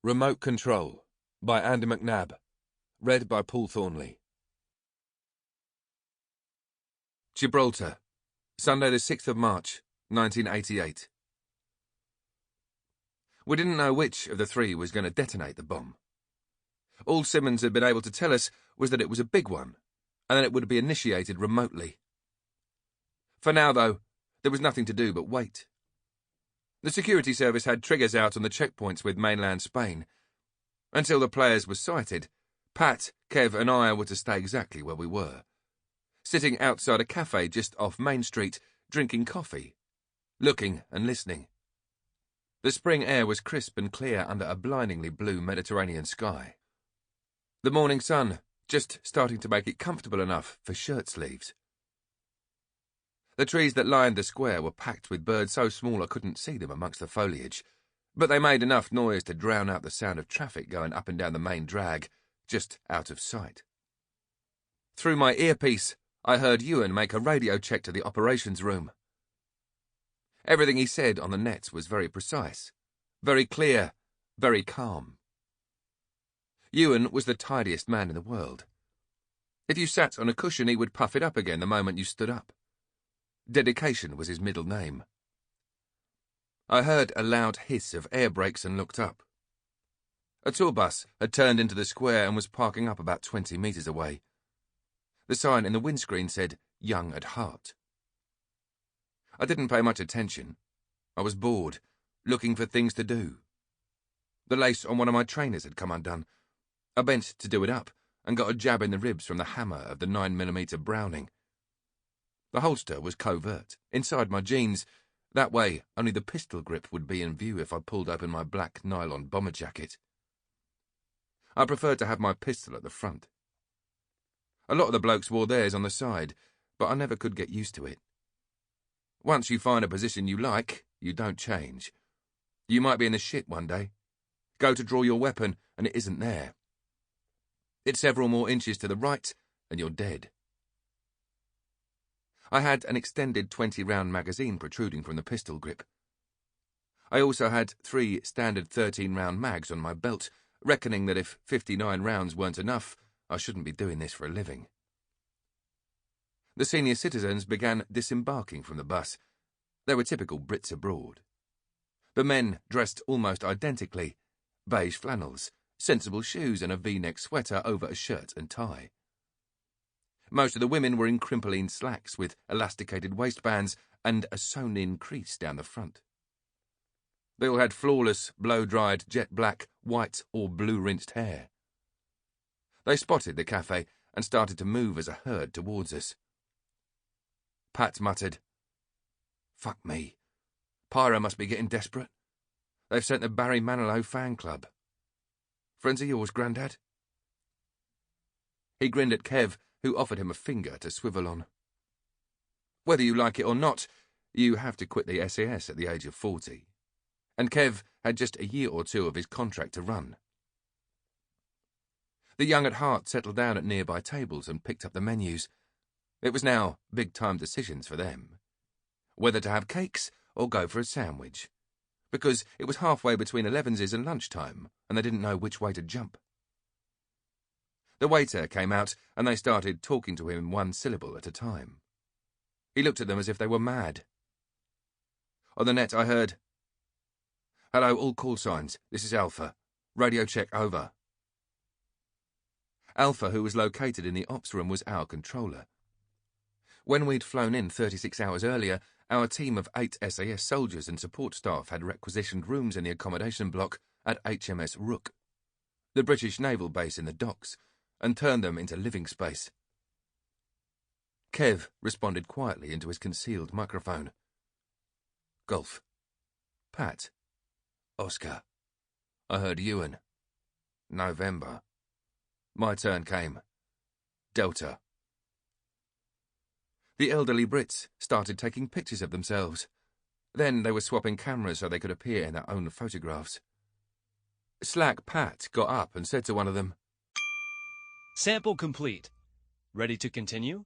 Remote Control by Andy McNab. Read by Paul Thornley. Gibraltar, Sunday the 6th of March, 1988. We didn't know which of the three was going to detonate the bomb. All Simmons had been able to tell us was that it was a big one, and that it would be initiated remotely. For now, though, there was nothing to do but wait. The security service had triggers out on the checkpoints with mainland Spain. Until the players were sighted, Pat, Kev and I were to stay exactly where we were, sitting outside a cafe just off Main Street, drinking coffee, looking and listening. The spring air was crisp and clear under a blindingly blue Mediterranean sky. The morning sun just starting to make it comfortable enough for shirt sleeves. The trees that lined the square were packed with birds so small I couldn't see them amongst the foliage, but they made enough noise to drown out the sound of traffic going up and down the main drag, just out of sight. Through my earpiece, I heard Ewan make a radio check to the operations room. Everything he said on the nets was very precise, very clear, very calm. Ewan was the tidiest man in the world. If you sat on a cushion, he would puff it up again the moment you stood up. Dedication was his middle name. I heard a loud hiss of air brakes and looked up. A tour bus had turned into the square and was parking up about 20 metres away. The sign in the windscreen said, "Young at heart." I didn't pay much attention. I was bored, looking for things to do. The lace on one of my trainers had come undone. I bent to do it up and got a jab in the ribs from the hammer of the 9mm Browning. The holster was covert, inside my jeans. That way, only the pistol grip would be in view if I pulled open my black nylon bomber jacket. I preferred to have my pistol at the front. A lot of the blokes wore theirs on the side, but I never could get used to it. Once you find a position you like, you don't change. You might be in the shit one day. Go to draw your weapon, and it isn't there. It's several more inches to the right, and you're dead. I had an extended 20-round magazine protruding from the pistol grip. I also had 3 standard 13-round mags on my belt, reckoning that if 59 rounds weren't enough, I shouldn't be doing this for a living. The senior citizens began disembarking from the bus. They were typical Brits abroad. The men dressed almost identically, beige flannels, sensible shoes and a V-neck sweater over a shirt and tie. Most of the women were in crimpline slacks with elasticated waistbands and a sewn-in crease down the front. They all had flawless, blow-dried, jet-black, white or blue-rinsed hair. They spotted the cafe and started to move as a herd towards us. Pat muttered, "Fuck me. Pyro must be getting desperate. They've sent the Barry Manilow fan club. Friends of yours, Grandad?" He grinned at Kev, who offered him a finger to swivel on. Whether you like it or not, you have to quit the SAS at the age of 40. And Kev had just a year or 2 of his contract to run. The young at heart settled down at nearby tables and picked up the menus. It was now big-time decisions for them. Whether to have cakes or go for a sandwich. Because it was halfway between 11s and lunchtime, and they didn't know which way to jump. The waiter came out, and they started talking to him in one syllable at a time. He looked at them as if they were mad. On the net I heard, "Hello, all call signs. This is Alpha. Radio check over." Alpha, who was located in the ops room, was our controller. When we'd flown in 36 hours earlier, our team of 8 SAS soldiers and support staff had requisitioned rooms in the accommodation block at HMS Rook, the British naval base in the docks, and turned them into living space. Kev responded quietly into his concealed microphone. "Golf. Pat. Oscar." I heard Ewan. "November." My turn came. "Delta." The elderly Brits started taking pictures of themselves. Then they were swapping cameras so they could appear in their own photographs. Slack Pat got up and said to one of them, "Sample complete. Ready to continue?"